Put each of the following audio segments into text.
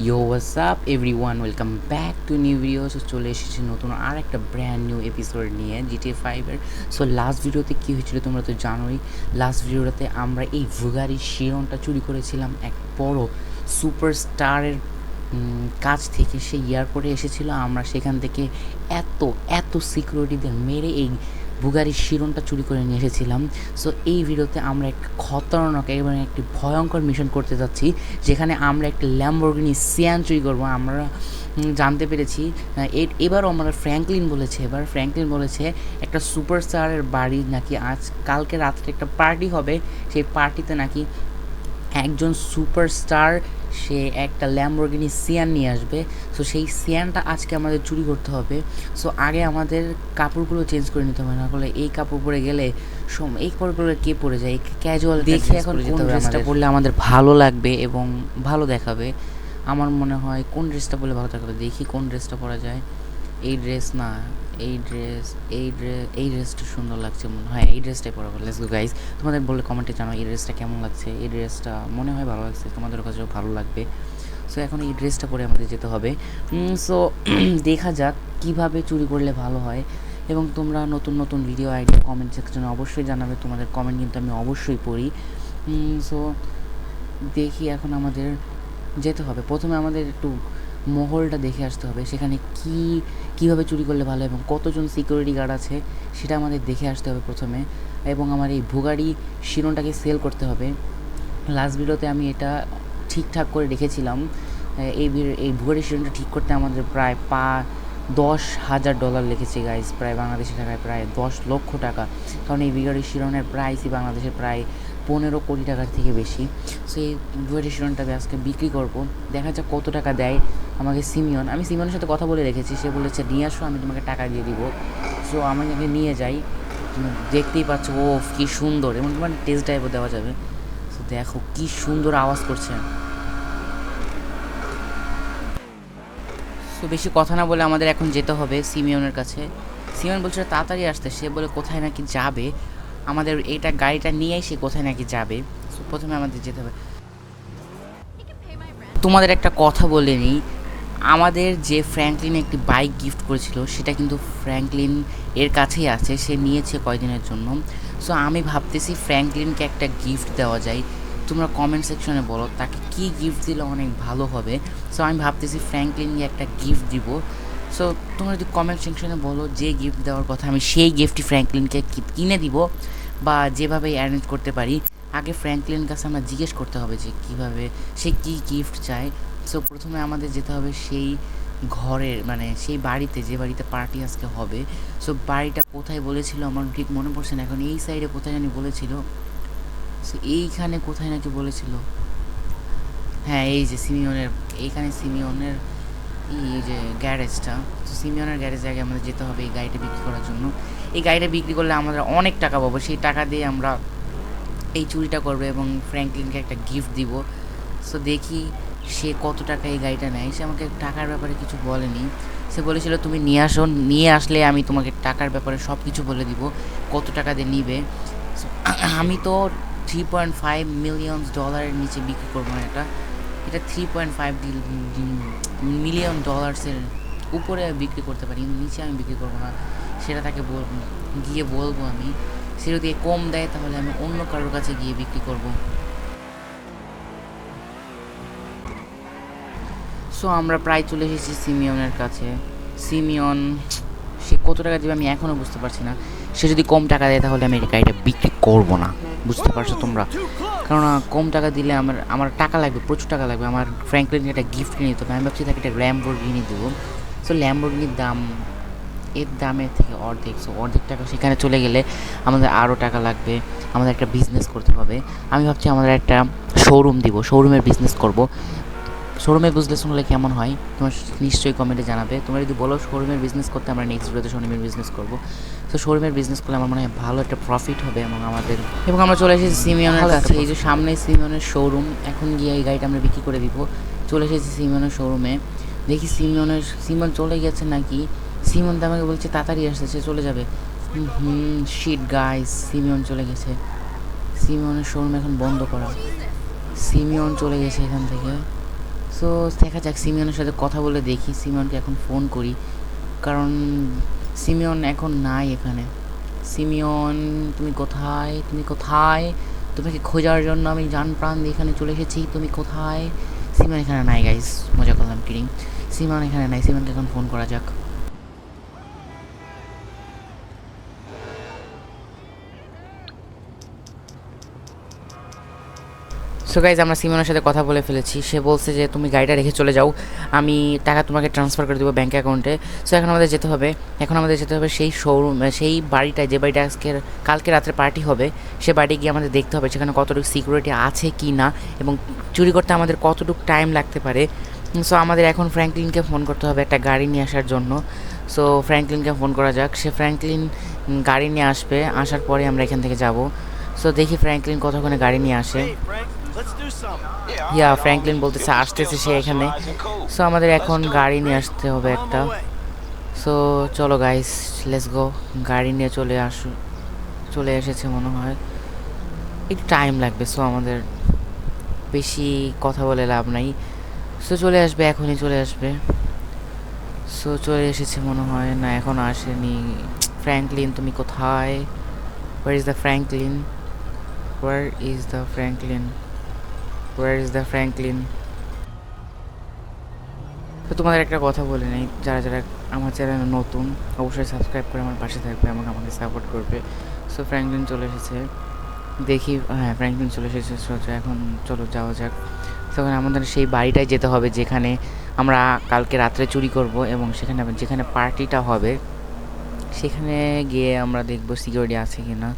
Yo WhatsApp everyone, welcome back to new video. So চলে এসেছি নতুন আর একটা ব্র্যান্ড নিউ এপিসোড নিয়ে GTA 5-এর। সো লাস্ট ভিডিওতে কী হয়েছিল তোমরা তো জানোই। লাস্ট ভিডিওতে আমরা এই ভুগারির শিরনটা চুরি করেছিলাম এক বড় সুপারস্টারের কাছ থেকে। সে এয়ারপোর্টে এসেছিল, আমরা সেখান থেকে এত এত সিকিউরিটিদের মেরে এই বুগারির শিরনটা চুরি করে নিয়ে এসেছিলাম। সো এই ভিডিওতে আমরা একটা খতরনাক এবং একটি ভয়ঙ্কর মিশন করতে যাচ্ছি, যেখানে আমরা একটা ল্যাম্বরগিনি সিয়ান চুরি করবো। আমরা জানতে পেরেছি এবারও আমরা ফ্র্যাঙ্কলিন বলেছে একটা সুপারস্টারের বাড়ি নাকি কালকে রাত্রে একটা পার্টি হবে। সেই পার্টিতে নাকি একজন সুপারস্টার সে একটা ল্যাম্বরগিনি সিয়ান নিয়ে আসবে। সো সেই সিয়ানটা আজকে আমাদের চুরি করতে হবে। সো আগে আমাদের কাপড়গুলো চেঞ্জ করে নিতে হবে, না হলে এই কাপড় পরে গেলে এই কাপড়গুলো কে পরে যায়, ক্যাজুয়াল দেখে এখন কোন ড্রেসটা পরলে আমাদের ভালো লাগবে এবং ভালো দেখাবে। আমার মনে হয় কোন ড্রেসটা পরলে ভালো দেখাবে, দেখি কোন ড্রেসটা পরা যায়। এই ড্রেস না, এই ড্রেসটা সুন্দর লাগছে মনে হয়, এই ড্রেসটাই পরা ভালো। লেটস গো গাইস, তোমাদের বলে কমেন্টে জানাও এই ড্রেসটা কেমন লাগছে। এই ড্রেসটা মনে হয় ভালো লাগছে, তোমাদের কাছেও ভালো লাগবে। সো এখন এই ড্রেসটা পরে আমাদের যেতে হবে। সো দেখা যাক কীভাবে চুরি করলে ভালো হয়। এবং তোমরা নতুন নতুন ভিডিও আইডিয়া কমেন্ট সেকশনে অবশ্যই জানাবে, তোমাদের কমেন্ট কিন্তু আমি অবশ্যই পড়ি। সো দেখি এখন আমাদের যেতে হবে। প্রথমে আমাদের একটু মহলটা দেখে আসতে হবে, সেখানে কীভাবে চুরি করলে ভালো এবং কতজন সিকিউরিটি গার্ড আছে সেটা আমাদের দেখে আসতে হবে প্রথমে। এবং আমার এই ভুগাড়ি শিরোনটাকে সেল করতে হবে। লাস্ট ভিডিওতে আমি এটা ঠিকঠাক করে রেখেছিলাম। এই ভুগাড়ি শিরোনটা ঠিক করতে আমাদের প্রায় $10,000 লেগেছে গাইস, প্রায় বাংলাদেশি টাকায় প্রায় 10 লক্ষ টাকা। কারণ এই ভুগাড়ি শিরোনের প্রাইসই বাংলাদেশের প্রায় 15 কোটি টাকার থেকে বেশি। সো এই ভুগাড়ি শিরোনটা আজকে বিক্রি করব, দেখা যাক কত টাকা দেয় আমাকে সিমিয়ন। আমি সিমিয়নের সাথে কথা বলে রেখেছি, সে বলেছে নিয়ে আসো, আমি তোমাকে টাকা দিয়ে দিব। সো আমি আগে নিয়ে যাই। দেখতেই পাচ্ছ ও কী সুন্দর, এমন তোমার টেস্ট ড্রাইভও দেওয়া যাবে। সো দেখো কী সুন্দর আওয়াজ করছে। সো বেশি কথা না বলে আমাদের এখন যেতে হবে সিমিয়নের কাছে। সিমিয়ন বলছিল তাড়াতাড়ি আসতে, সে বলে কোথায় নাকি যাবে, আমাদের এইটা গাড়িটা নিয়েই সে কোথায় নাকি যাবে। সো প্রথমে আমাদের যেতে হবে। তোমাদের একটা কথা বলে নিই, আমাদের যে ফ্র্যাঙ্কলিন একটি বাইক গিফট করেছিল সেটা কিন্তু ফ্র্যাঙ্কলিন এর কাছেই আছে, সে নিয়েছে কয়দিনের জন্য। সো আমি ভাবতেছি ফ্র্যাঙ্কলিনকে একটা গিফট দেওয়া যায়। তোমরা কমেন্ট সেকশনে বলো তাকে কী গিফট দিলে অনেক ভালো হবে। সো আমি ভাবতেছি ফ্র্যাঙ্কলিনকে একটা গিফট দিব। সো তোমরা যদি কমেন্ট সেকশনে বলো যে গিফট দেওয়ার কথা, আমি সেই গিফটটি ফ্র্যাঙ্কলিনকে কিনে দিব বা যেভাবে অ্যারেঞ্জ করতে পারি। আগে ফ্র্যাঙ্কলিনের কাছে আমরা জিজ্ঞেস করতে হবে যে কীভাবে সে কী গিফট চায়। সো প্রথমে আমাদের যেতে হবে সেই ঘরের, মানে সেই বাড়িতে, যে বাড়িতে পার্টি আজকে হবে। সো বাড়িটা কোথায় বলেছিল আমার ঠিক মনে পড়ছে না এখন, এই সাইডে কোথায় জানি বলেছিল। সো এইখানে কোথায় নাকি বলেছিল, হ্যাঁ এই যে সিমিয়নের এই যে গ্যারেজটা। তো সিমিয়নের গ্যারেজে আগে আমাদের যেতে হবে এই গাড়িটা বিক্রি করার জন্য। এই গাড়িটা বিক্রি করলে আমরা অনেক টাকা পাবো, সেই টাকা দিয়ে আমরা এই চুরিটা করবো এবং ফ্র্যাঙ্কলিনকে একটা গিফট দিব। সো দেখি সে কত টাকা এই গাড়িটা নেয়। সে আমাকে টাকার ব্যাপারে কিছু বলেনি, সে বলেছিল তুমি নিয়ে আসো, নিয়ে আসলে আমি তোমাকে টাকার ব্যাপারে সব কিছু বলে দিব, কত টাকা দিয়ে নিবে। আমি তো $3.5 মিলিয়ন নিচে বিক্রি করবো না এটা। এটা $3.5 মিলিয়ন উপরে বিক্রি করতে পারি, কিন্তু নিচে আমি বিক্রি করবো না। সেটা তাকে গিয়ে বলবো আমি। সে যদি কম দেয় তাহলে আমি অন্য কারোর কাছে গিয়ে বিক্রি করব। সো আমরা প্রায় চলে এসেছি সিমিয়নের কাছে। সিমিয়ন সে কত টাকা দেবে আমি এখনও বুঝতে পারছি না। সে যদি কম টাকা দেয় তাহলে আমি এই গাড়িটা বিক্রি করবো না, বুঝতে পারছো তোমরা। কারণ কম টাকা দিলে আমার টাকা লাগবে, প্রচুর টাকা লাগবে। আমার ফ্র্যাঙ্কলিনকে একটা গিফট কিনে দিতে হবে। আমি ভাবছি তাকে একটা ল্যাম্বরগিনি দেবো। সো ল্যাম্বরগিনির দাম এর দামের থেকে অর্ধেক। সো অর্ধেক টাকা সেখানে চলে গেলে আমাদের আরও টাকা লাগবে। আমাদের একটা বিজনেস করতে হবে। আমি ভাবছি আমাদের একটা শোরুম দিব, শোরুমের বিজনেস করব। শোরুমের বিজনেস হলে কেমন হয় তোমার নিশ্চয়ই কমেন্টে জানাবে। তোমরা যদি বলো শোরুমের বিজনেস করতে, আমরা নেক্সট ভিডিওতে শোরুমের বিজনেস করবো। তো শোরুমের বিজনেস করলে আমার মনে হয় ভালো একটা প্রফিট হবে এবং আমরা চলে এসেছি সিমিয়নের কাছে। এই যে সামনে সিমিয়নের শোরুম, এখন গিয়ে এই গাড়িটা আমরা বিক্রি করে দিব। চলে এসেছি সিমিয়নের শোরুমে। দেখি সিমিয়ন চলে গেছে নাকি। সিমিয়ন তো আমাকে বলছে তাড়াতাড়ি আসছে, সে চলে যাবে। শিট গাইস, সিমিয়ন চলে গেছে। সিমিয়নের শোরুম এখন বন্ধ করা। সিমিয়ন চলে গেছে এখান থেকে। সো দেখা যাক সিমিয়নের সাথে কথা বলে দেখি, সিমিয়নকে এখন ফোন করি, কারণ সিমিয়ন এখন নাই এখানে। সিমিয়ন তুমি কোথায়, তুমি কোথায়? তোমাকে খোঁজার জন্য আমি জান প্রাণ দিয়ে এখানে চলে এসেছি, তুমি কোথায়? সিমিয়ন এখানে নাই গাইস, মজা করলাম, কিডিং। সিমিয়ন এখানে নাই, সিমিয়নকে এখন ফোন করা যাক। সো গাইজ আমরা সিমনের সাথে কথা বলে ফেলেছি, সে বলছে যে তুমি গাড়িটা রেখে চলে যাও, আমি টাকা তোমাকে ট্রান্সফার করে দেবো ব্যাঙ্ক অ্যাকাউন্টে। সো এখন আমাদের যেতে হবে, সেই শোরুম, সেই বাড়িটায়, যে বাড়িটা কালকে রাত্রে পার্টি হবে, সে বাড়ি গিয়ে আমাদের দেখতে হবে সেখানে কতটুকু সিকিউরিটি আছে কি না, এবং চুরি করতে আমাদের কতটুকু টাইম লাগতে পারে। সো আমাদের এখন ফ্র্যাঙ্কলিনকে ফোন করতে হবে একটা গাড়ি নিয়ে আসার জন্য। সো ফ্র্যাঙ্কলিনকে ফোন করা যাক, সে ফ্র্যাঙ্কলিন গাড়ি নিয়ে আসবে, আসার পরে আমরা এখান থেকে যাব। সো দেখি ফ্র্যাঙ্কলিন কতক্ষণে গাড়ি নিয়ে আসে। ফ্র্যাঙ্কলিন বলতেছে আসতেছে সে এখানে। সো আমাদের এখন গাড়ি নিয়ে আসতে হবে একটা। সো চলো গাইস, লেটস গো। গাড়ি নিয়ে চলে এসেছে মনে হয়, একটু টাইম লাগবে। সো আমাদের বেশি কথা বলে লাভ নাই। সো চলে আসবে, এখনই চলে আসবে। সো চলে এসেছে মনে হয়, না এখন আসেনি। ফ্র্যাঙ্কলিন তুমি কোথায়? Where is the Franklin? Where is the Franklin? Where is the Franklin? তো তোমাদের একটা কথা বলে নেই, যারা যারা আমার চ্যানেলে নতুন অবশ্যই সাবস্ক্রাইব করে আমার পাশে থাকবে এবং আমাকে সাপোর্ট করবে। সো ফ্র্যাঙ্কলিন চলে এসেছে, দেখি। হ্যাঁ, ফ্র্যাঙ্কলিন চলে এসেছে। সো এখন চলো যাওয়া যাক। তখন আমাদের সেই বাড়িটায় যেতে হবে যেখানে আমরা কালকে রাত্রে চুরি করব, এবং যেখানে পার্টিটা হবে সেখানে গিয়ে আমরা দেখবো সিকিউরিটি আছে কি না।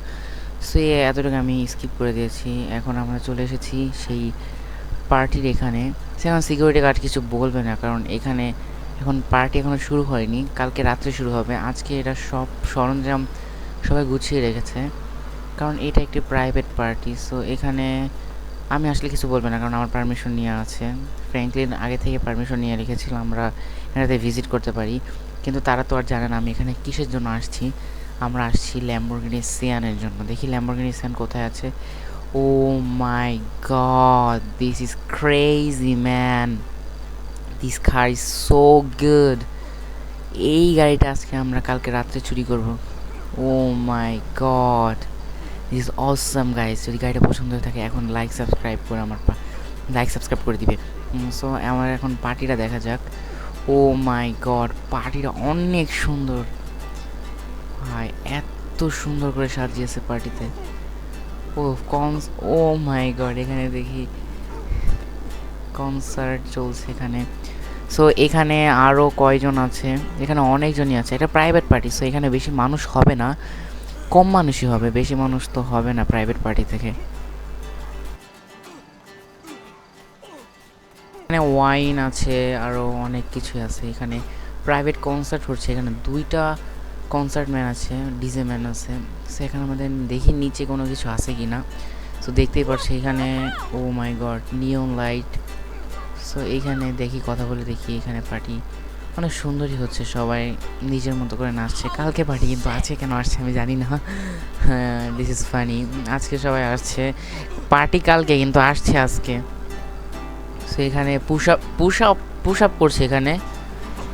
সো এতটুকু আমি স্কিপ করে দিয়েছি। এখন আমরা চলে এসেছি সেই পার্টির এখানে। সেখানে সিকিউরিটি গার্ড কিছু বলবে না, কারণ এখানে এখন পার্টি এখনও শুরু হয়নি, কালকে রাত্রে শুরু হবে। আজকে এটা সব সরঞ্জাম সবাই গুছিয়ে রেখেছে, কারণ এটা একটি প্রাইভেট পার্টি। সো এখানে আমি আসলে কিছু বলবে না, কারণ আমার পারমিশন নিয়ে আছে। ফ্র্যাঙ্কলিন আগে থেকে পারমিশন নিয়ে রেখেছিল আমরা এটাতে ভিজিট করতে পারি, কিন্তু তারা তো আর জানে না আমি এখানে কিসের জন্য আসছি। আমরা আসছি ল্যাম্বরগিনি সিয়ানের জন্য। দেখি ল্যাম্বরগিনি সিয়ান কোথায় আছে। Oh my God, this is crazy man, this car is so good. এই গাড়িটা আজকে আমরা কালকে রাত্রে চুরি করব। Oh my God, this is awesome guys. যদি গাড়িটা পছন্দ হয়ে থাকে এখন লাইক সাবস্ক্রাইব করে দিবে। সো আমার এখন পার্টিটা দেখা যাক। ও মাই গড, পার্টিটা অনেক সুন্দর ভাই, এত সুন্দর করে সাজিয়েছে পার্টিতে। ও মাই গড, এখানে দেখি কনসার্ট চলছে এখানে। সো এখানে আরও কয়জন আছে, এখানে অনেকজনই আছে, এটা প্রাইভেট পার্টি। সো এখানে বেশি মানুষ হবে না, কম মানুষই হবে, বেশি মানুষ তো হবে না প্রাইভেট পার্টি থেকে। এখানে ওয়াইন আছে, আরও অনেক কিছু আছে। এখানে প্রাইভেট কনসার্ট হচ্ছে, এখানে 2টা কনসার্ট ম্যান আছে, ডিজে ম্যান আছে। সেখানে আমাদের দেখি নিচে কোনো কিছু আছে কি না। সো দেখতেই পাচ্ছি এখানে, ও my god, neon light. So এইখানে দেখি, কথা বলে দেখি, এখানে পার্টি অনেক সুন্দরই হচ্ছে, সবাই নিজের মতো করে নাচছে। কালকে পার্টি, কিন্তু আজকে কেন আসছে আমি জানি না। হ্যাঁ, দিস ইজ ফানি, আজকে সবাই আসছে পার্টি কালকে, কিন্তু আসছে আজকে। সো এখানে পুশ আপ করছে এখানে,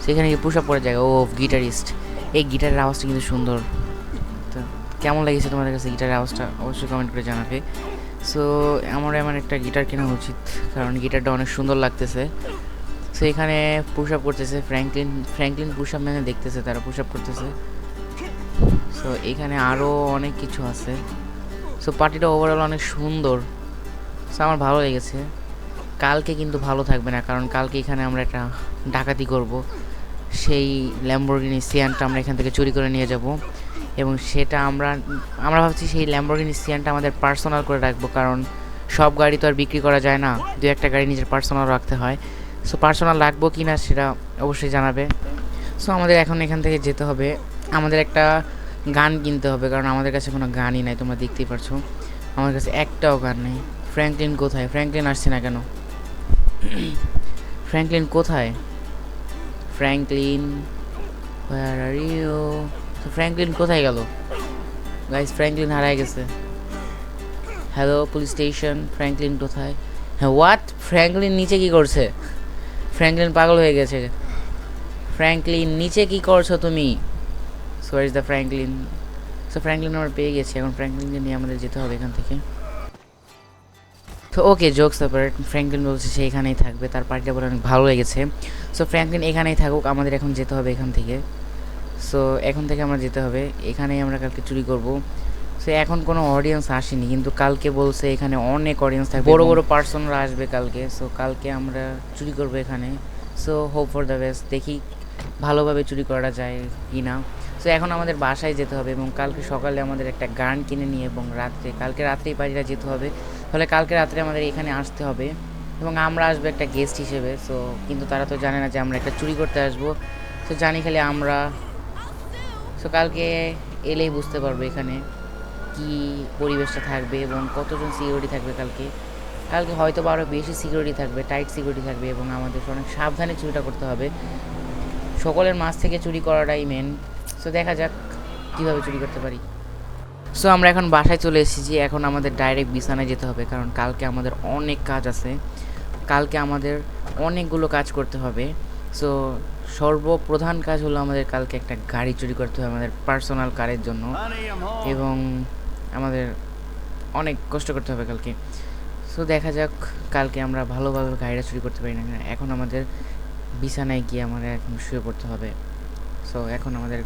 সেখানে পুশ আপ করার জায়গা। ও গিটারিস্ট, এই গিটারের আওয়াজটা কিন্তু সুন্দর। তো কেমন লেগেছে তোমাদের কাছে গিটারের আওয়াজটা অবশ্যই কমেন্ট করে জানাবে। সো আমার এমন একটা গিটার কেনা উচিত, কারণ গিটারটা অনেক সুন্দর লাগতেছে। সো এখানে পুশ আপ করতেছে ফ্র্যাঙ্কলিন পুশ আপ মানে দেখতেছে, তারা পুশ আপ করতেছে। সো এখানে আরও অনেক কিছু আছে। সো পার্টিটা ওভারঅল অনেক সুন্দর। সো আমার ভালো লেগেছে। কালকে কিন্তু ভালো থাকবে না, কারণ কালকে এখানে আমরা একটা ডাকাতি করব। সেই ল্যাম্বরগিনি সিয়ানটা আমরা এখান থেকে চুরি করে নিয়ে যাব, এবং সেটা আমরা ভাবছি সেই ল্যাম্বরগিনি সিয়ানটা আমাদের পার্সোনাল করে রাখবো, কারণ সব গাড়ি তো আর বিক্রি করা যায় না, 2-1টা গাড়ি নিজের পার্সোনাল রাখতে হয়। সো পার্সোনাল রাখবো কি না সেটা অবশ্যই জানাবে। সো আমাদের এখন এখান থেকে যেতে হবে, আমাদের একটা গান কিনতে হবে, কারণ আমাদের কাছে কোনো গানই নাই, তোমরা দেখতেই পারছো আমার কাছে একটাও গান নেই। ফ্র্যাঙ্কলিন কোথায়? ফ্র্যাঙ্কলিন আসছে না কেন? ফ্র্যাঙ্কলিন কোথায়? Franklin, where are you? Franklin কোথায় গেল গাইস? ফ্র্যাঙ্কলিন হারায় গেছে। হ্যালো পুলিশ স্টেশন, ফ্র্যাঙ্কলিন কোথায়? হ্যাঁ, হোয়াট? ফ্র্যাঙ্কলিন নিচে কি করছে? ফ্র্যাঙ্কলিন পাগল হয়ে গেছে। ফ্র্যাঙ্কলিন নিচে কি করছো তুমি? So is the Franklin. So Franklin আমরা পেয়ে গেছি, এখন ফ্র্যাঙ্কলিনকে নিয়ে আমাদের যেতে হবে এখান থেকে। তো ওকে, জোকস অ্যাপার্ট, ফ্র্যাঙ্কলিন বলছে সে এখানেই থাকবে, তার পার্টিটা বলে অনেক ভালো লেগেছে। সো ফ্র্যাঙ্কলিন এখানেই থাকুক, আমাদের এখন যেতে হবে এখান থেকে। সো এখন থেকে আমরা যেতে হবে, এখানেই আমরা কালকে চুরি করব। সো এখন কোনো অডিয়েন্স আসেনি, কিন্তু কালকে বলছে এখানে অনেক অডিয়েন্স থাকবে, বড় বড় পার্সনরা আসবে কালকে। সো কালকে আমরা চুরি করব এখানে। So hope for the best, দেখি ভালোভাবে চুরি করা যায় কি না। সো এখন আমাদের বাসায় যেতে হবে এবং কালকে সকালে আমাদের একটা গান কিনে নিয়ে এবং কালকে রাত্রেই পার্টিটা যেতে হবে। তাহলে কালকে রাত্রে আমাদের এখানে আসতে হবে এবং আমরা আসবো একটা গেস্ট হিসেবে। সো কিন্তু তারা তো জানে না যে আমরা একটা চুরি করতে আসবো। সো জানি খালি আমরা। সো কালকে এলেই বুঝতে পারবো এখানে কি পরিবেশটা থাকবে এবং কতজন সিকিউরিটি থাকবে কালকে। কালকে হয়তো বা আরও বেশি সিকিউরিটি থাকবে, টাইট সিকিউরিটি থাকবে এবং আমাদের অনেক সাবধানে চুরিটা করতে হবে। সকলের মাছ থেকে চুরি করাটাই মেন। সো দেখা যাক কীভাবে চুরি করতে পারি। সো আমরা এখন বাসায় চলে এসেছি, এখন আমাদের ডাইরেক্ট বিছানায় যেতে হবে, কারণ কালকে আমাদের অনেক কাজ আছে, কালকে আমাদের অনেকগুলো কাজ করতে হবে। সো সর্বপ্রধান কাজ হলো আমাদের কালকে একটা গাড়ি চুরি করতে হবে আমাদের পার্সোনাল কারের জন্য এবং আমাদের অনেক কষ্ট করতে হবে কালকে। সো দেখা যাক কালকে আমরা ভালোভাবে গাড়িটা চুরি করতে পারি না। এখন আমাদের বিছানায় গিয়ে আমাদের এখন শুয়ে পড়তে হবে। সো এখন আমাদের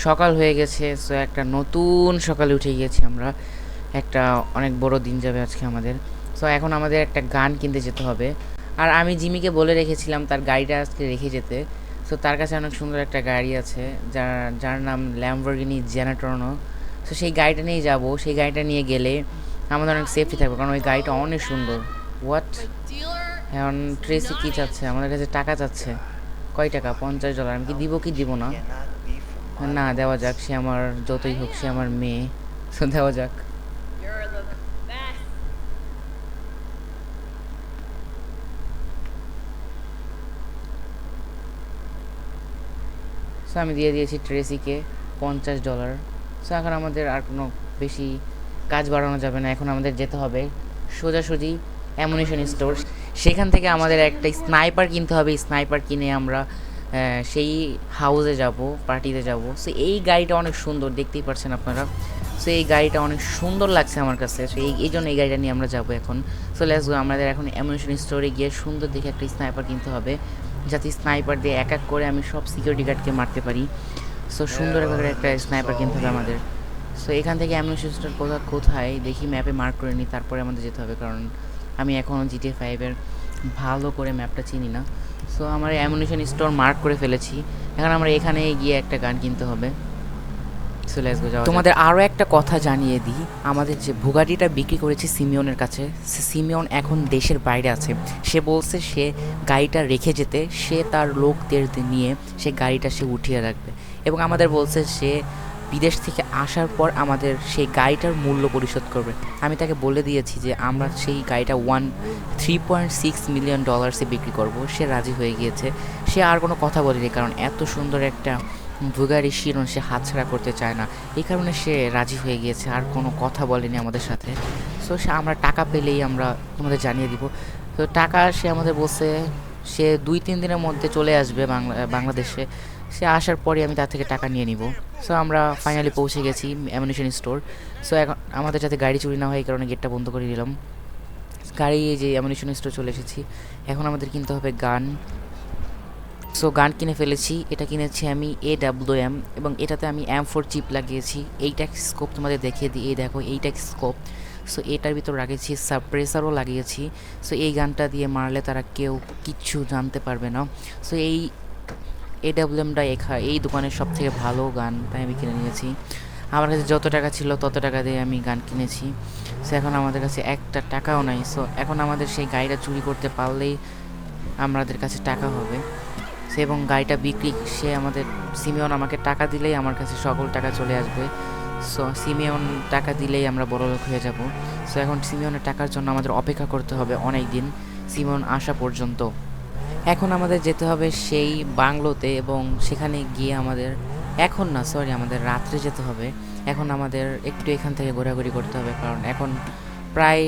সকাল হয়ে গেছে। সো একটা নতুন সকালে উঠে গিয়েছি আমরা, একটা অনেক বড় দিন যাবে আজকে আমাদের। সো এখন আমাদের একটা গান কিনতে যেতে হবে, আর আমি জিমিকে বলে রেখেছিলাম তার গাড়িটা আজকে রেখে যেতে। সো তার কাছে অনেক সুন্দর একটা গাড়ি আছে যার নাম ল্যাম্বরগিনি জেনাটর্নো। সো সেই গাড়িটা নিয়ে যাব, সেই গাড়িটা নিয়ে গেলে আমাদের অনেক সেফটি থাকবে, কারণ ওই গাড়িটা অনেক সুন্দর। হোয়াট, এখন ট্রেসি কী চাচ্ছে? আমাদের কাছে টাকা চাচ্ছে। কয় টাকা? $50। আমি কি দিব কি দিব না? না, দেওয়া যাক, সে আমার যতই হোক সে আমার মেয়ে, সো দেওয়া যাক। সো আমি দিয়ে দিয়েছি ট্রেসিকে $50। সো এখন আমাদের আর কোনো বেশি কাজ বাড়ানো যাবে না, এখন আমাদের যেতে হবে সোজাসুজি অ্যামুনিশন স্টোর। সেখান থেকে আমাদের একটা স্নাইপার কিনতে হবে, স্নাইপার কিনে আমরা সেই হাউসে যাব, পার্টিতে যাব। সো এই গাড়িটা অনেক সুন্দর, দেখতেই পাচ্ছেন আপনারা। সো এই গাড়িটা অনেক সুন্দর লাগছে আমার কাছে, সো এই জন্য এই গাড়িটা নিয়ে আমরা যাবো এখন। সো লেটস গো, আমাদের এখন অ্যামুনিশন স্টোরে গিয়ে সুন্দর দেখে একটা স্নাইপার কিনতে হবে, যাতে স্নাইপার দিয়ে এক এক করে আমি সব সিকিউরিটি গার্ডকে মারতে পারি। সো সুন্দর করে একটা স্নাইপার কিনতে হবে আমাদের। সো এখান থেকে অ্যামুনিশন স্টোর কোথায় দেখি ম্যাপে মার্ক করে নিই, তারপরে আমাদের যেতে হবে, কারণ আমি এখনও GTA 5-এর ভালো করে ম্যাপটা চিনি না। সো আমার অ্যামুনিশন স্টোর মার্ক করে ফেলেছি, এখন আমরা এখানে গিয়ে একটা গান কিনতে হবে। So let's go. তোমাদের আরও একটা কথা জানিয়ে দিই, আমাদের যে বুগাটিটা বিক্রি করেছি সিমিয়নের কাছে, সিমিয়ন এখন দেশের বাইরে আছে। সে বলছে সে গাড়িটা রেখে যেতে, সে তার লোকদের নিয়ে সে গাড়িটা সে উঠিয়ে রাখবে এবং আমাদের বলছে সে বিদেশ থেকে আসার পর আমাদের সেই গাড়িটার মূল্য পরিশোধ করবে। আমি তাকে বলে দিয়েছি যে আমরা সেই গাড়িটা $3.6 মিলিয়ন বিক্রি করব। সে রাজি হয়ে গিয়েছে, সে আর কোনো কথা বলেনি, কারণ এত সুন্দর একটা বুগারি শিরোন সে হাতছাড়া করতে চায় না, এই কারণে সে রাজি হয়ে গিয়েছে, আর কোনো কথা বলেনি আমাদের সাথে। সো সে আমরা টাকা পেলেই আমরা তোমাদের জানিয়ে দিব। তো টাকা সে আমাদের বলছে সে 2-3 দিনের মধ্যে চলে আসবে বাংলাদেশে। সে আসার পরে আমি তার থেকে টাকা নিয়ে নিব। সো আমরা ফাইনালি পৌঁছে গেছি অ্যামুনিশন স্টোর। সো এখন আমাদের যাতে গাড়ি চুরি না হয় এই কারণে গেটটা বন্ধ করে দিলাম। গাড়ি যে অ্যামুনিশন স্টোর চলে এসেছি, এখন আমাদের কিনতে হবে গান। সো গান কিনে ফেলেছি, এটা কিনেছি আমি AWM এবং এটাতে আমি M4 চিপ লাগিয়েছি। এইটা স্কোপ তোমাদের দেখিয়ে দিই, এই দেখো এইটা স্কোপ। সো এটার ভিতর লাগিয়েছি সাপ্রেসারও লাগিয়েছি। সো এই গানটা দিয়ে মারলে তারা কেউ কিচ্ছু জানতে পারবে না। সো এই AWMটা এই দোকানের সব থেকে ভালো গান, তাই আমি কিনে নিয়েছি। আমার কাছে যত টাকা ছিল তত টাকা দিয়ে আমি গান কিনেছি। সো এখন আমাদের কাছে একটা টাকাও নাই। সো এখন আমাদের সেই গাড়িটা চুরি করতে পারলেই আমাদের কাছে টাকা হবে। সে এবং গাড়িটা বিক্রি, সে আমাদের সিমিয়ন আমাকে টাকা দিলেই আমার কাছে সকল টাকা চলে আসবে। সো সিমিয়ন টাকা দিলেই আমরা বড়লোক হয়ে যাব। সো এখন সিমিয়নের টাকার জন্য আমাদের অপেক্ষা করতে হবে অনেক দিন, সিমিয়ন আসা পর্যন্ত। এখন আমাদের যেতে হবে সেই বাংলোতে এবং সেখানে গিয়ে আমাদের আমাদের রাত্রে যেতে হবে। এখন আমাদের একটু এখান থেকে ঘোরাঘুরি করতে হবে, কারণ এখন প্রায়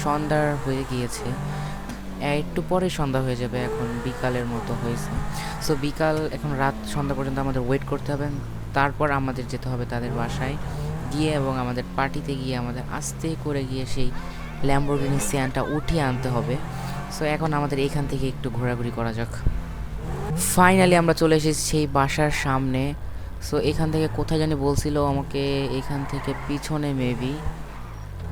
সন্ধ্যা হয়ে গিয়েছে। একটু পরে সন্ধ্যা হয়ে যাবে, এখন বিকালের মতো হয়েছে। সো বিকাল এখন রাত সন্ধ্যা পর্যন্ত আমাদের ওয়েট করতে হবে, তারপর আমাদের যেতে হবে তাদের বাসায় গিয়ে এবং আমাদের পার্টিতে গিয়ে আমাদের আস্তে করে গিয়ে সেই ল্যাম্বরগিনি সিয়ানটা উঠিয়ে আনতে হবে। সো এখন আমাদের এখান থেকে একটু ঘোরাঘুরি করা যাক। ফাইনালি আমরা চলে এসেছি সেই বাসার সামনে। সো এখান থেকে কোথায় জানি বলছিল আমাকে, এখান থেকে পিছনে মেবি।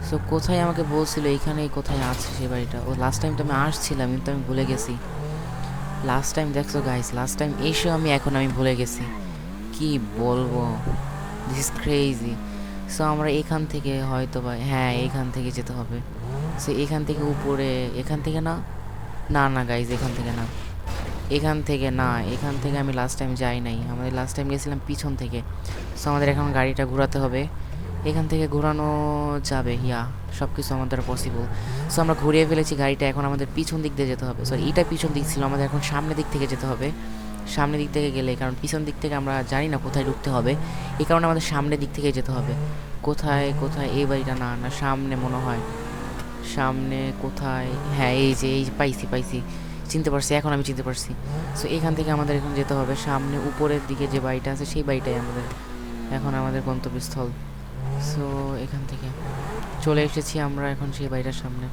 সো কোথায় আমাকে বলছিল এইখানেই কোথায় আছে সে বাড়িটা। ও লাস্ট টাইম তো আমি আসছিলাম কিন্তু আমি ভুলে গেছি। লাস্ট টাইম দেখছো গাইস, লাস্ট টাইম এসেও আমি ভুলে গেছি, কি বলবো, দিস ইজ ক্রেজি। সো আমরা এখান থেকে হয়তো বা, হ্যাঁ এখান থেকে যেতে হবে। সো এখান থেকে উপরে, এখান থেকে না, না না গাইস এখান থেকে না, এখান থেকে না, এখান থেকে আমি লাস্ট টাইম যাই নাই, আমাদের লাস্ট টাইম গেছিলাম পিছন থেকে। সো আমাদের এখন গাড়িটা ঘোরাতে হবে, এখান থেকে ঘোরানো যাবে, ইয়া সব কিছু আমাদের পসিবল। সো আমরা ঘুরিয়ে ফেলেছি গাড়িটা, এখন আমাদের পিছন দিক দিয়ে যেতে হবে। সরি এটা পিছন দিক ছিল, আমাদের এখন সামনের দিক থেকে যেতে হবে। সামনের দিক থেকে গেলে, কারণ পিছন দিক থেকে আমরা জানি না কোথায় ঢুকতে হবে, এই কারণে আমাদের সামনের দিক থেকে যেতে হবে। কোথায় কোথায়, এই বাড়িটা না, না সামনে মনে হয়, সামনে কোথায়, হ্যাঁ এই যে, এই পাইছি, চিনতে পারছি, এখন আমি চিনতে পারছি। সো এখান থেকে আমাদের এখন যেতে হবে সামনে উপরের দিকে যে বাড়িটা আছে সেই বাড়িটাই আমাদের এখন আমাদের গন্তব্যস্থল। সো এখান থেকে চলে এসেছি আমরা এখন সেই বাড়িটার সামনে।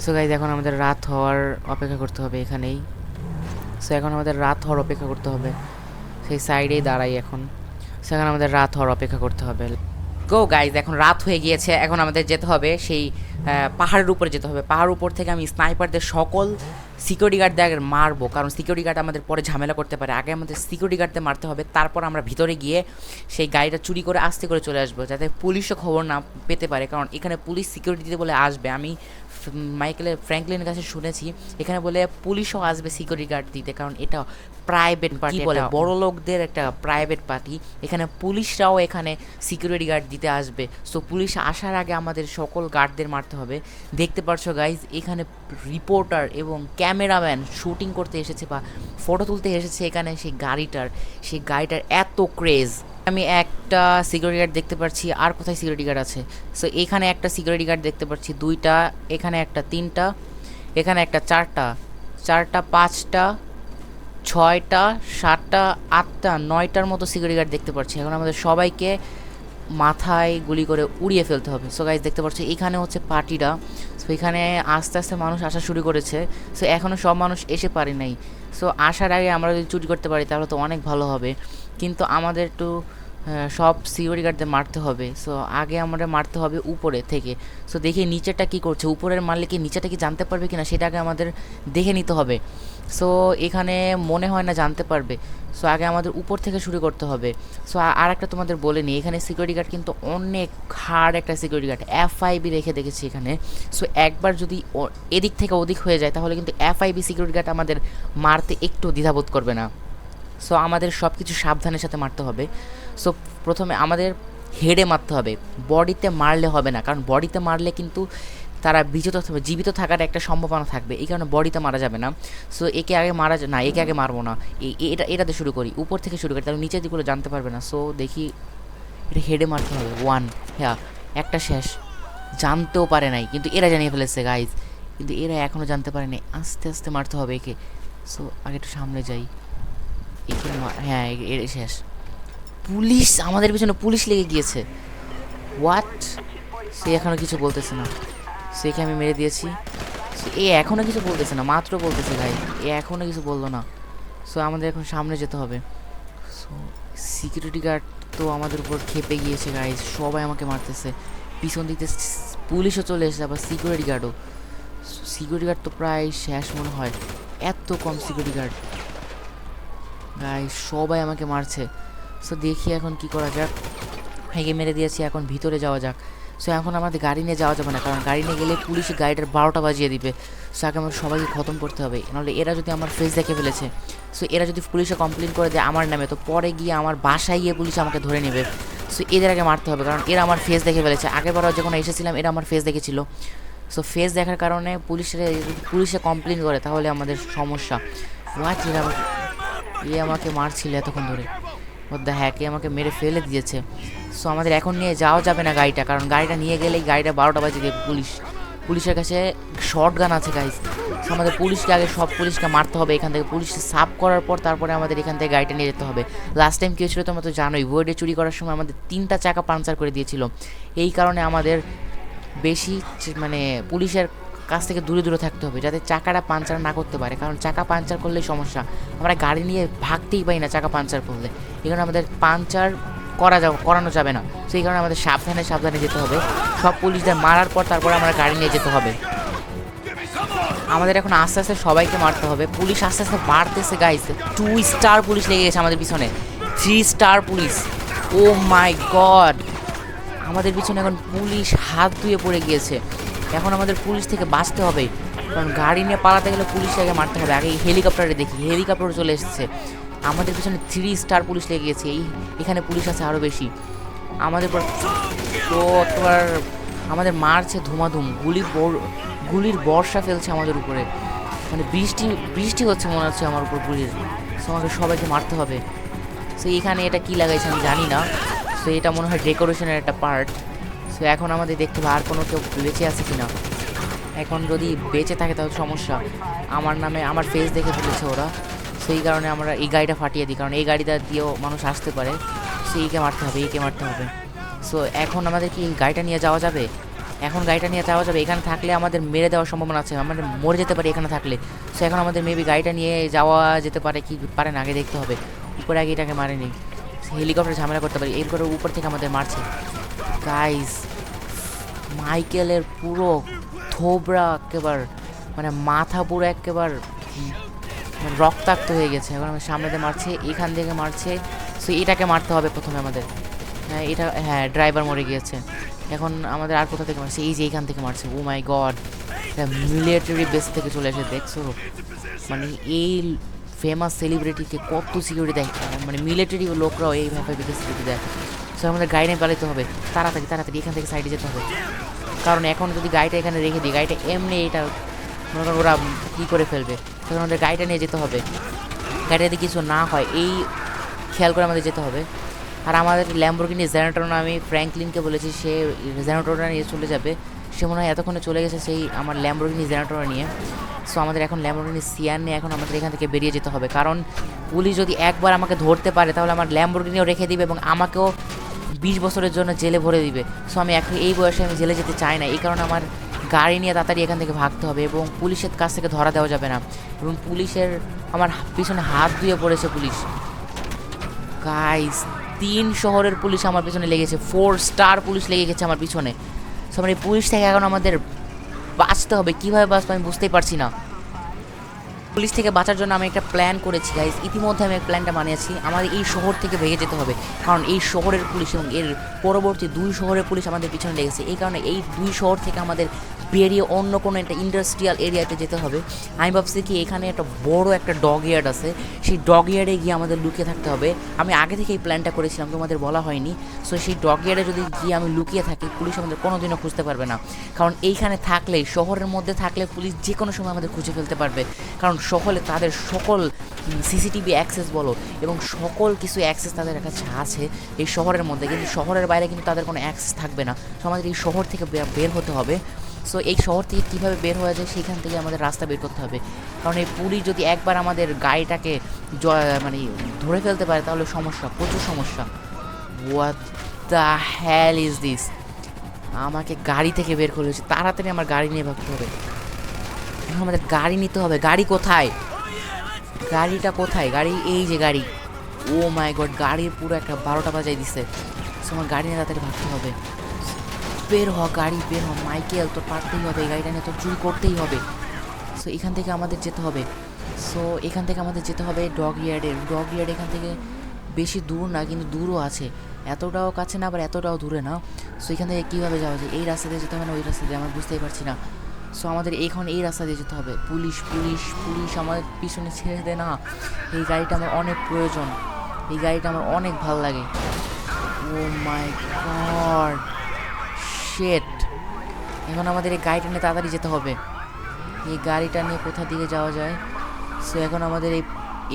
সো গাইজ এখন আমাদের রাত হওয়ার অপেক্ষা করতে হবে এখানেই। সো এখন আমাদের রাত হওয়ার অপেক্ষা করতে হবে, সেই সাইডেই দাঁড়াই এখন। সেখানে আমাদের রাত হওয়ার অপেক্ষা করতে হবে। গো গাইজ এখন রাত হয়ে গিয়েছে, এখন আমাদের যেতে হবে সেই পাহাড়ের উপরে যেতে হবে। পাহাড়ের উপর থেকে আমি স্নাইপারদের সকল সিকিউরিটি গার্ডদের আগে মারবো, কারণ সিকিউরিটি গার্ড আমাদের পরে ঝামেলা করতে পারে। আগে আমাদের সিকিউরিটি গার্ডদের মারতে হবে, তারপর আমরা ভিতরে গিয়ে সেই গাড়িটা চুরি করে আস্তে করে চলে আসবো, যাতে পুলিশও খবর না পেতে পারে, কারণ এখানে পুলিশ সিকিউরিটি দিতে বলে আসবে। আমি ফ্র্যাঙ্কলিনের কাছে শুনেছি এখানে বলে পুলিশও আসবে সিকিউরিটি গার্ড দিতে, কারণ এটা প্রাইভেট পার্টি, বলে বড় লোকদের একটা প্রাইভেট পার্টি, এখানে পুলিশরাও এখানে সিকিউরিটি গার্ড দিতে আসবে। সো পুলিশ আসার আগে আমাদের সকল গার্ডদের মারতে হবে। দেখতে পারছো গাইজ, এখানে রিপোর্টার এবং ক্যামেরাম্যান শুটিং করতে এসেছে বা ফটো তুলতে এসেছে এখানে সেই গাড়িটার এত ক্রেজ। আমি একটা সিকিউরিটি গার্ড দেখতে পাচ্ছি, আর কোথায় সিকিউরিটি গার্ড আছে? সো এখানে একটা সিকিউরিটি গার্ড দেখতে পাচ্ছি, দুইটা, এখানে একটা, তিনটা, এখানে একটা, চারটা, পাঁচটা, ছয়টা, সাতটা, আটটা, নয়টার মতো সিকিউরিটি গার্ড দেখতে পাচ্ছি। এখন আমাদের সবাইকে মাথায় গুলি করে উড়িয়ে ফেলতে হবে। সো গাইজ দেখতে পাচ্ছি এখানে হচ্ছে পার্টিটা। সো এখানে আস্তে আস্তে মানুষ আসা শুরু করেছে। সো এখনও সব মানুষ এসে পারে নাই। সো আসার আগে আমরা যদি চুরি করতে পারি তাহলে তো অনেক ভালো হবে, কিন্তু আমাদের একটু সব সিকিউরিটি গার্ডদের মারতে হবে। সো আগে আমরা মারতে হবে উপরে থেকে। সো দেখি নিচেরটা কী করছে, উপরের মারলে কি নিচেটা কি জানতে পারবে কিনা সেটা আগে আমাদের দেখে নিতে হবে। সো এখানে মনে হয় না জানতে পারবে। সো আগে আমাদের উপর থেকে শুরু করতে হবে। সো আর একটা তোমাদের বলে নিই, এখানে সিকিউরিটি গার্ড কিন্তু অনেক হার্ড একটা সিকিউরিটি গার্ড, FIB রেখে দেখেছি এখানে। সো একবার যদি এদিক থেকে ওদিক হয়ে যায় তাহলে কিন্তু FIB সিকিউরিটি গার্ড আমাদের মারতে একটু দ্বিধাবোধ করবে না। সো আমাদের সব কিছু সাবধানের সাথে মারতে হবে। সো প্রথমে আমাদের হেডে মারতে হবে, বডিতে মারলে হবে না, কারণ বডিতে মারলে কিন্তু তারা জীবিত থাকার একটা সম্ভাবনা থাকবে, এই কারণে বডিতে মারা যাবে না। সো একে আগে না, একে আগে মারবো না, এটাতে শুরু করি, উপর থেকে শুরু করি, তাহলে নিচের দিকগুলো জানতে পারবে না। সো দেখি এটা হেডে মারতে হবে, 1, হ্যাঁ একটা শেষ, জানতেও পারে নাই কিন্তু এরা জানিয়ে ফেলেছে গাইজ, কিন্তু এরা এখনও জানতে পারে নাই, আস্তে আস্তে মারতে হবে একে। সো আগে একটু সামনে যাই, একে হ্যাঁ এর শেষ। পুলিশ আমাদের পিছনে, পুলিশ লেগে গিয়েছে, হোয়াট? সে এখনও কিছু বলতেছে না, সেকে আমি মেরে দিয়েছি। সো এ এখনও কিছু বলতেছে না, মাত্র বলতেছে ভাই, এ এখনও কিছু বললো না। সো আমাদের এখন সামনে যেতে হবে। সো সিকিউরিটি গার্ড তো আমাদের উপর খেপে গিয়েছে গাইজ, সবাই আমাকে মারতেছে, পিছন দিতে পুলিশও চলে এসেছে, আবার সিকিউরিটি গার্ডও। সিকিউরিটি গার্ড তো প্রায় শেষ মনে হয়, এত কম সিকিউরিটি গার্ড গাইজ, সবাই আমাকে মারছে। সো দেখি এখন কি করা যাক, হেগে মেরে দিয়েছি, এখন ভিতরে যাওয়া যাক। সো এখন আমাদের গাড়ি নিয়ে যাওয়া যাবে না, কারণ গাড়ি নিয়ে গেলে পুলিশে গাড়িটার 12টা বাজিয়ে দিবে। সো আগে আমার সবাইকে খতম করতে হবে, নাহলে এরা যদি আমার ফেস দেখে ফেলেছে, সো এরা যদি পুলিশে কমপ্লেন করে দেয় আমার নামে, তো পরে গিয়ে আমার বাসায় গিয়ে পুলিশ আমাকে ধরে নেবে। সো এদের আগে মারতে হবে, কারণ এরা আমার ফেস দেখে ফেলেছে, আগেরবারও যখন এসেছিলাম এরা আমার ফেস দেখেছিল। সো ফেস দেখার কারণে পুলিশে কমপ্লেন করে তাহলে আমাদের সমস্যা। হোয়াট, আমাকে মারছিল এতক্ষণ ধরে, হ্যাকে আমাকে মেরে ফেলে দিয়েছে। সো আমাদের এখন নিয়ে যাওয়া যাবে না গাড়িটা, কারণ গাড়িটা নিয়ে গেলেই গাড়িটা 12টা বাজে দেবে পুলিশ। পুলিশের কাছে শর্ট গান আছে গাইস। আমাদের পুলিশকে আগে সব পুলিশকে মারতে হবে এখান থেকে, পুলিশকে সাফ করার পর তারপরে আমাদের এখান থেকে গাড়িটা নিয়ে যেতে হবে। লাস্ট টাইম কী হয়েছিল তোমরা তো জানোই, ভয়েডে চুরি করার সময় আমাদের 3টা চাকা পাঞ্চার করে দিয়েছিল। এই কারণে আমাদের বেশি মানে পুলিশের কাছ থেকে দূরে দূরে থাকতে হবে যাতে চাকাটা পাঞ্চার না করতে পারে, কারণ চাকা পাঞ্চার করলেই সমস্যা। আমরা গাড়ি নিয়ে ভাগতেই পারি না চাকা পাঞ্চার করলে, এই কারণে আমাদের পাঞ্চার করানো যাবে না। সেই কারণে আমাদের সাবধানে সাবধানে যেতে হবে। সব পুলিশদের মারার পর তারপরে আমরা গাড়ি নিয়ে যেতে হবে। আমাদের এখন আস্তে আস্তে সবাইকে মারতে হবে। পুলিশ আস্তে আস্তে বাড়তেছে গাইস। 2 স্টার পুলিশ লেগে গেছে আমাদের পিছনে, 3 star police. O my god, আমাদের পিছনে এখন পুলিশ হাত ধুয়ে পড়ে গিয়েছে। এখন আমাদের পুলিশ থেকে বাঁচতে হবে, কারণ গাড়ি নিয়ে পালাতে গেলে পুলিশকে আগে মারতে হবে। আগে হেলিকপ্টারে দেখি, হেলিকপ্টার চলে এসেছে। আমাদের পিছনে 3 স্টার পুলিশ লেগে গেছে। এখানে পুলিশ আছে আরও বেশি আমাদের পর। তো একবার আমাদের মারছে ধুমাধুম, গুলির বর্ষা ফেলছে আমাদের উপরে, মানে বৃষ্টি হচ্ছে মনে হচ্ছে আমার উপর গুলির। সো আমাকে সবাইকে মারতে হবে। সো এখানে এটা কি লাগাইছে আমি জানি না। সো এটা মনে হয় ডেকোরেশনের একটা পার্ট। সো এখন আমাদের দেখতে হবে আর কোনো কেউ বেঁচে আছে কি না। এখন যদি বেঁচে থাকে তাহলে সমস্যা, আমার নামে আমার ফেস দেখে ফেলেছে ওরা। সেই কারণে আমরা এই গাড়িটা ফাটিয়ে দিই, কারণ এই গাড়িটা দিয়েও মানুষ আসতে পারে। সো একে মারতে হবে। সো এখন আমাদের কি গাড়িটা নিয়ে যাওয়া যাবে? এখন গাড়িটা নিয়ে যাওয়া যাবে। এখানে থাকলে আমাদের মেরে দেওয়ার সম্ভাবনা আছে, আমাদের মরে যেতে পারি এখানে থাকলে। সো এখন আমাদের মেবি গাড়িটা নিয়ে যাওয়া যেতে পারে কি পারে না আগে দেখতে হবে। উপরে আগে এটাকে মারেনি, হেলিকপ্টার ঝামেলা করতে পারি। এরপরে উপর থেকে আমাদের মারছে গাইস। মাইকেলের পুরো থোবরা একেবার মানে মাথা পুরো একেবার রক্তাক্ত হয়ে গেছে। এখন আমার সামনে দিয়ে মারছে, এখান থেকে মারছে। সো এটাকে মারতে হবে প্রথমে আমাদের। হ্যাঁ এটা, হ্যাঁ ড্রাইভার মরে গিয়েছে। এখন আমাদের আর কোথা থেকে মারছে? এই যে এইখান থেকে মারছে। ও মাই গড, মিলিটারি বেস থেকে চলে এসে দেখছো, মানে এই ফেমাস সেলিব্রিটিকে কত সিকিউরিটি দেয়, মানে মিলিটারি লোকরাও এইভাবে সিকিউরিটি দেয়। সো আমাদের গাড়ি নিয়ে পালাতে হবে তাড়াতাড়ি এখান থেকে সাইডে যেতে হবে, কারণ এখন যদি গাড়িটা এখানে রেখে দিই গাড়িটা এমনি এটা মনে করেন ওরা কী করে ফেলবে। তখন আমাদের গাড়িটা নিয়ে যেতে হবে, গাড়িটাতে কিছু না হয় এই খেয়াল করে আমাদের যেতে হবে। আর আমাদের ল্যাম্বরগিনি জেনারেটর আমি ফ্র্যাঙ্কলিনকে বলেছি, সে জেনারেটরটা নিয়ে চলে যাবে। সে মনে হয় এতক্ষণে চলে গেছে সেই আমার ল্যাম্বরগিনি জেনারেটর নিয়ে। সো আমাদের এখন ল্যাম্বরগিনি সিয়ার নিয়ে এখন আমাদের এখান থেকে বেরিয়ে যেতে হবে, কারণ পুলিশ যদি একবার আমাকে ধরতে পারে তাহলে আমার ল্যাম্বরগিনিও রেখে দিবে এবং আমাকেও 20 বছরের জন্য জেলে ভরে দিবে। সো আমি এখন এই বয়সে আমি জেলে যেতে চাই না, এই কারণে আমার গাড়ি নিয়ে তাড়াতাড়ি এখান থেকে ভাগতে হবে এবং পুলিশের কাছ থেকে ধরা দেওয়া যাবে না। এবং পুলিশের আমার পিছনে হাত ধুয়ে পড়েছে পুলিশ গাইস। 3 শহরের পুলিশ আমার পিছনে লেগেছে, 4 স্টার পুলিশ লেগে গেছে আমার পিছনে। সো আমার এই পুলিশ থেকে এখন আমাদের বাঁচতে হবে। কীভাবে বাঁচবো আমি বুঝতেই পারছি না। পুলিশ থেকে বাঁচার জন্য আমি একটা প্ল্যান করেছি গাইস, ইতিমধ্যে আমি প্ল্যানটা বানিয়েছি। আমাদের এই শহর থেকে ভেঙে যেতে হবে, কারণ এই শহরের পুলিশ এবং এর পরবর্তী 2 শহরের পুলিশ আমাদের পিছনে লেগেছে। এই কারণে এই 2 শহর থেকে আমাদের বেরিয়ে অন্য কোনো একটা ইন্ডাস্ট্রিয়াল এরিয়াতে যেতে হবে। আমি ভাবছি কি এখানে একটা বড় একটা ডগ ইয়ার্ড আছে, সেই ডগ ইয়ার্ডে গিয়ে আমাদের লুকিয়ে থাকতে হবে। আমি আগে থেকে এই প্ল্যানটা করেছিলাম, তোমাদের বলা হয়নি। সো সেই ডগ ইয়ার্ডে যদি গিয়ে আমি লুকিয়ে থাকি পুলিশ আমাদের কোনোদিনও খুঁজতে পারবে না, কারণ এইখানে থাকলে শহরের মধ্যে থাকলে পুলিশ যে কোনো সময় আমাদের খুঁজে ফেলতে পারবে, কারণ সকলে তাদের সকল সিসিটিভি অ্যাক্সেস বলো এবং সকল কিছু অ্যাক্সেস তাদের কাছে আছে এই শহরের মধ্যে, কিন্তু শহরের বাইরে কিন্তু তাদের কোনো অ্যাক্সেস থাকবে না। সো আমাদের এই শহর থেকে বের হতে হবে। সো এই শহর থেকে কীভাবে বের হওয়া যায় সেখান থেকে আমাদের রাস্তা বের করতে হবে, কারণ এই পুলিশ যদি একবার আমাদের গাড়িটাকে মানে ধরে ফেলতে পারে তাহলে সমস্যা, প্রচুর সমস্যা। What the Hal is this? আমাকে গাড়ি থেকে বের করে হয়েছে, তাড়াতাড়ি আমার গাড়ি নিয়ে ভাগতে হবে। এখন আমাদের গাড়ি নিতে হবে। গাড়ি কোথায়? গাড়িটা কোথায়? গাড়ি এই যে গাড়ি। ও মাই গড, গাড়ির পুরো একটা 12টা বাজাই দিছে। সো আমার গাড়ি নিয়ে তাড়াতাড়ি ভাগতে হবে। বের হ গাড়ি, বের হ মাইকেল, তোর পারতেই হবে, এই গাড়িটা নিয়ে তোর চুরি করতেই হবে। সো এখান থেকে আমাদের যেতে হবে। ডগ ইয়ার্ড এখান থেকে বেশি দূর না, কিন্তু দূরও আছে, এতটাও কাছে না আবার এতটাও দূরে না। সো এখান থেকে কীভাবে যাওয়া যায়? এই রাস্তা দিয়ে যেতে হবে না ওই রাস্তা দিয়ে, আমার বুঝতেই পারছি না। সো আমাদের এখন এই রাস্তা দিয়ে যেতে হবে। পুলিশ আমার পিছনে ছেড়ে দে না, এই গাড়িটা আমার অনেক প্রয়োজন, এই গাড়িটা আমার অনেক ভালো লাগে। ও মাই গড শিট, এখন আমাদের এই গাড়িটা নিয়ে তাড়াতাড়ি যেতে হবে। এই গাড়িটা নিয়ে কোথা দিকে যাওয়া যায়? সো এখন আমাদের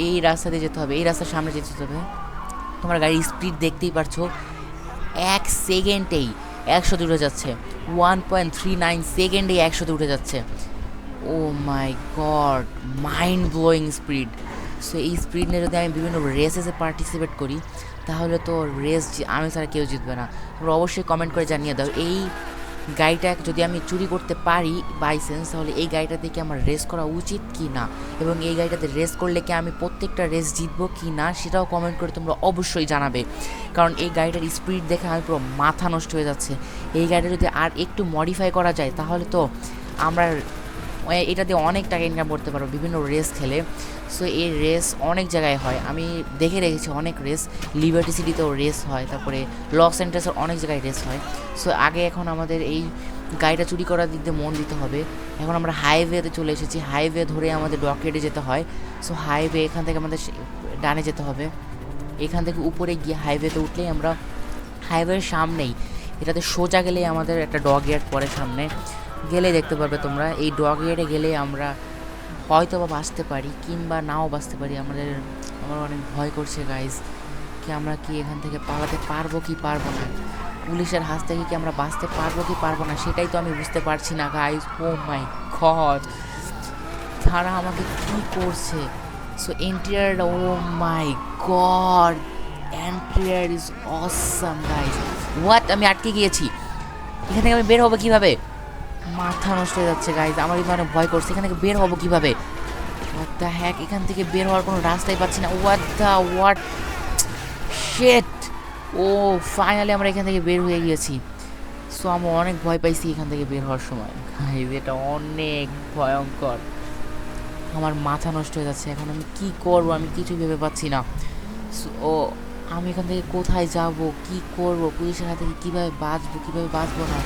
এই রাস্তা দিয়ে যেতে হবে, এই রাস্তার সামনে যেতে হবে। তোমার গাড়ির স্পিড দেখতেই পারছো, 1 সেকেন্ডেই 100 দূরে যাচ্ছে। 1.39 সেকেন্ডে 100-তে উঠে যাচ্ছে। Oh my God, mind blowing speed. So এই স্পিড নিয়ে যদি আমি বিভিন্ন রেসেসে পার্টিসিপেট করি তাহলে তো রেস আমি ছাড়া কেউ জিতবে না। তোমরা অবশ্যই কমেন্ট করে জানিয়ে দাও এই গাড়িটা যদি আমি চুরি করতে পারি বাই চান্স, তাহলে এই গাড়িটাতে কি আমার রেস করা উচিত কি না, এবং এই গাড়িটাতে রেস করলে কি আমি প্রত্যেকটা রেস জিতবো কি না সেটাও কমেন্ট করে তোমরা অবশ্যই জানাবে। কারণ এই গাড়িটার স্পিড দেখে আমি পুরো মাথা নষ্ট হয়ে যাচ্ছে। এই গাড়িটা যদি আর একটু মডিফাই করা যায় তাহলে তো আমরা এটা দিয়ে অনেক টাকা ইনকাম করতে পারবো বিভিন্ন রেস খেলে। সো এই রেস অনেক জায়গায় হয়, আমি দেখে রেখেছি অনেক রেস, লিবার্টি সিটিতেও রেস হয়, তারপরে লস অ্যাঞ্জেলেসের অনেক জায়গায় রেস হয়। সো আগে এখন আমাদের এই গাড়িটা চুরি করার দিক দিয়ে মন দিতে হবে। এখন আমরা হাইওয়েতে চলে এসেছি, হাইওয়ে ধরে আমাদের ডকইয়ার্ডে যেতে হয়। সো হাইওয়ে এখান থেকে আমাদের ডানে যেতে হবে, এখান থেকে উপরে গিয়ে হাইওয়েতে উঠলেই আমরা হাইওয়ের সামনেই, এটাতে সোজা গেলেই আমাদের একটা ডকইয়ার্ড পরে, সামনে গেলে দেখতে পারবে তোমরা। এই ডকইয়ার্ডে গেলে আমরা হয়তো বা বাঁচতে পারি কিংবা নাও বাঁচতে পারি। আমার অনেক ভয় করছে গাইজ, কি আমরা কি এখান থেকে পালাতে পারবো কি পারবো না, পুলিশের হাত থেকে কি আমরা বাঁচতে পারবো কি পারবো না সেটাই তো আমি বুঝতে পারছি না গাইজ। ও মাই গড, তারা আমাকে কি করছে। So interior, oh my god, interior is awesome guys. What, আমি আটকে গিয়েছি, এখান থেকে আমি বের হবো কিভাবে? মাথা নষ্ট হয়ে যাচ্ছে গাইজ, আমার কিন্তু অনেক ভয় করছে। এখান থেকে বের হবো কিভাবে? হোয়াট দ্য হ্যাক, এখান থেকে বের হওয়ার কোনো রাস্তাই পাচ্ছি না। What sheet. ও ফাইনালি আমরা এখান থেকে বের হয়ে গিয়েছি। সো আমি অনেক ভয় পাইছি এখান থেকে বের হওয়ার সময় গাইজ, এটা অনেক ভয়ঙ্কর, আমার মাথা নষ্ট হয়ে যাচ্ছে। এখন আমি কি করব, আমি কিছুই ভেবে পাচ্ছি না। ও আমি এখান থেকে কোথায় যাব, কি করব, পুলিশের হাতে কীভাবে বাঁচবো কীভাবে বাঁচবো না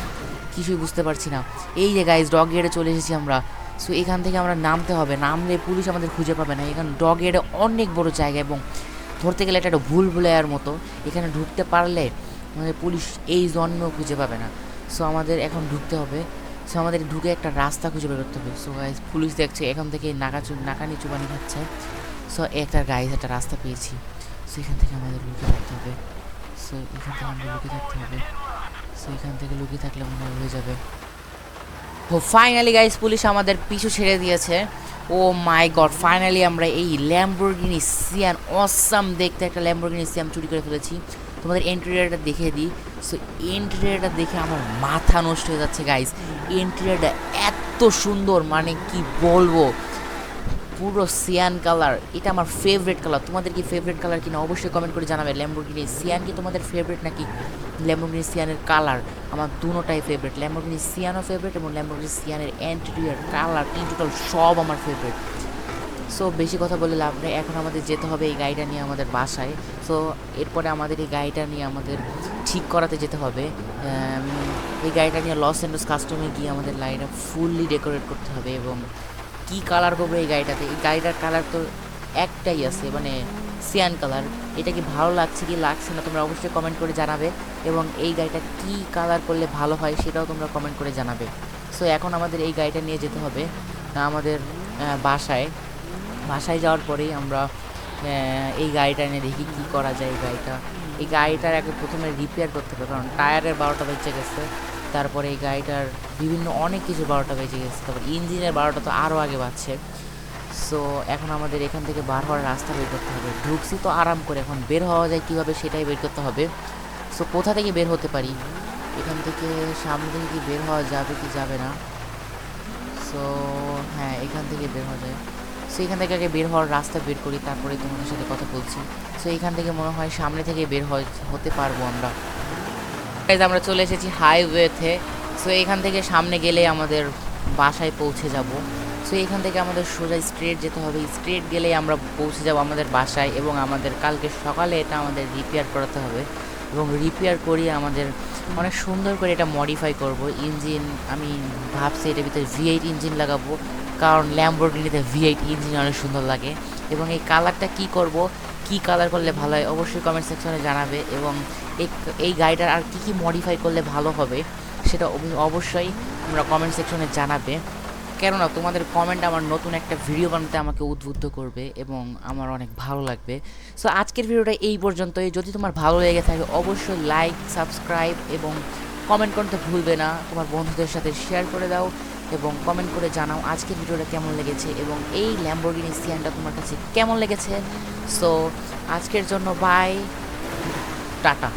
কিছুই বুঝতে পারছি না। এই যে গাইজ ডকইয়ার্ডে চলে এসেছি আমরা। সো এখান থেকে আমরা নামতে হবে, নামলে পুলিশ আমাদের খুঁজে পাবে না। এখানে ডকইয়ার্ডে অনেক বড় জায়গা এবং ধরতে গেলে এটা একটা ভুল ভুলাইয়ার মতো, এখানে ঢুকতে পারলে আমাদের পুলিশ এই জন্মেও খুঁজে পাবে না। সো আমাদের এখন ঢুকতে হবে, সো আমাদের ঢুকে একটা রাস্তা খুঁজে বের করতে হবে। সো গাইজ পুলিশ দেখছে এখান থেকে নাকানি চুবানি খাচ্ছে। সো একটা গাইজ একটা রাস্তা পেয়েছি, সো এখান থেকে আমাদের লুকিয়ে থাকতে হবে। সো এখান থেকে আমাদের লুকিয়ে থাকতে হবে, সো এখান থেকে লুকিয়ে থাকলে মনে হয় হয়ে যাবে। ও ফাইনালি গাইজ পুলিশ আমাদের পিছু ছেড়ে দিয়েছে। ও মাই গড, ফাইনালি আমরা এই ল্যাম্বরগিনি সিয়ান, অসাম দেখতে একটা ল্যাম্বরগিনি সিয়ান চুরি করে ফেলেছি। তোমাদের ইন্টেরিয়রটা দেখিয়ে দিই। সো ইন্টেরিয়রটা দেখে আমার মাথা নষ্ট হয়ে যাচ্ছে গাইজ, ইন্টেরিয়রটা এত সুন্দর মানে কি বলবো, পুরো সিয়ান কালার, এটা আমার ফেভারিট কালার। তোমাদের কি ফেভারিট কালার কিনা অবশ্যই কমেন্ট করে জানাবে। ল্যাম্বরগিনি সিয়ান কি তোমাদের ফেভারিট নাকি ল্যাম্বরগিনি সিয়ানের কালার? আমার দুটোটাই ফেভারিট, ল্যাম্বরগিনি সিয়ানও ফেভারিট এবং ল্যাম্বরগিনি সিয়ানের ইন্টেরিয়র কালার ইন টোটাল সব আমার ফেভারিট। সো বেশি কথা বলে লাভ নেই, এখন আমাদের যেতে হবে এই গাড়িটা নিয়ে আমাদের বাসায়। সো এরপরে আমাদের এই গাড়িটা নিয়ে আমাদের ঠিক করাতে যেতে হবে। এই গাড়িটা নিয়ে লস অ্যাঞ্জেলস কাস্টমে গিয়ে আমাদের গাড়িটা ফুললি ডেকোরেট করতে হবে। এবং কী কালার করবো এই গাড়িটাতে, এই গাড়িটার কালার তো একটাই আছে মানে সিয়ান কালার। এটা কি ভালো লাগছে কি লাগছে না তোমরা অবশ্যই কমেন্ট করে জানাবে, এবং এই গাড়িটা কী কালার করলে ভালো হয় সেটাও তোমরা কমেন্ট করে জানাবে। সো এখন আমাদের এই গাড়িটা নিয়ে যেতে হবে আমাদের বাসায়। বাসায় যাওয়ার পরেই আমরা এই গাড়িটা এনে দেখি কী করা যায়। এই গাড়িটার আগে প্রথমে রিপেয়ার করতে হবে, কারণ টায়ারের 12টা বেজে গেছে, তারপরে এই গাড়িটার বিভিন্ন অনেক কিছু 12টা বেজে গেছে, তারপর ইঞ্জিনের 12টা তো আরও আগে বাজছে। সো এখন আমাদের এখান থেকে বার হওয়ার রাস্তা বের করতে হবে। ঢুকছি তো আরাম করে, এখন বের হওয়া যায় কীভাবে সেটাই বের করতে হবে। সো কোথা থেকে বের হতে পারি, এখান থেকে সামনে থেকে কি বের হওয়া যাবে কি যাবে না? সো হ্যাঁ, এখান থেকে বের হওয়া যায়। সো এখান থেকে আগে বের হওয়ার রাস্তা বের করি, তারপরে তোমাদের সাথে কথা বলছি। সো এখান থেকে মনে হয় সামনে থেকে বের হতে পারবো আমরা। আমরা চলে এসেছি হাইওয়েতে। সো এখান থেকে সামনে গেলে আমাদের বাসায় পৌঁছে যাব। সো এখান থেকে আমাদের সোজা স্ট্রেট যেতে হবে, স্ট্রেট গেলেই আমরা পৌঁছে যাব আমাদের বাসায়, এবং আমাদের কালকে সকালে এটা আমাদের রিপেয়ার করাতে হবে, এবং রিপেয়ার করিয়ে আমাদের অনেক সুন্দর করে এটা মডিফাই করব। ইঞ্জিন আমি ভাবছি এটার ভিতরে V8 ইঞ্জিন লাগাবো, কারণ ল্যাম্বরগিনিতে V8 ইঞ্জিন অনেক সুন্দর লাগে। এবং এই কালারটা কি করব, কি কালার করলে ভালো হয় অবশ্যই কমেন্ট সেকশনে জানাবে, এবং এই গাড়িটার আর কি মডিফাই করলে ভালো হবে সেটা অবশ্যই তোমরা কমেন্ট সেকশনে জানাবে, কেননা তোমাদের কমেন্ট আমার নতুন একটা ভিডিও বানাতে আমাকে উদ্বুদ্ধ করবে এবং আমার অনেক ভালো লাগবে। সো আজকের ভিডিওটা এই পর্যন্তই। যদি তোমার ভালো লেগে থাকে অবশ্যই লাইক, সাবস্ক্রাইব এবং কমেন্ট করতে ভুলবে না, তোমার বন্ধুদের সাথে শেয়ার করে দাও এবং কমেন্ট করে জানাও আজকের ভিডিওটা কেমন লেগেছে এবং এই ল্যাম্বরগিনি সিয়ানটা তোমার কাছে কেমন লেগেছে। সো আজকের জন্য বাই, টাটা।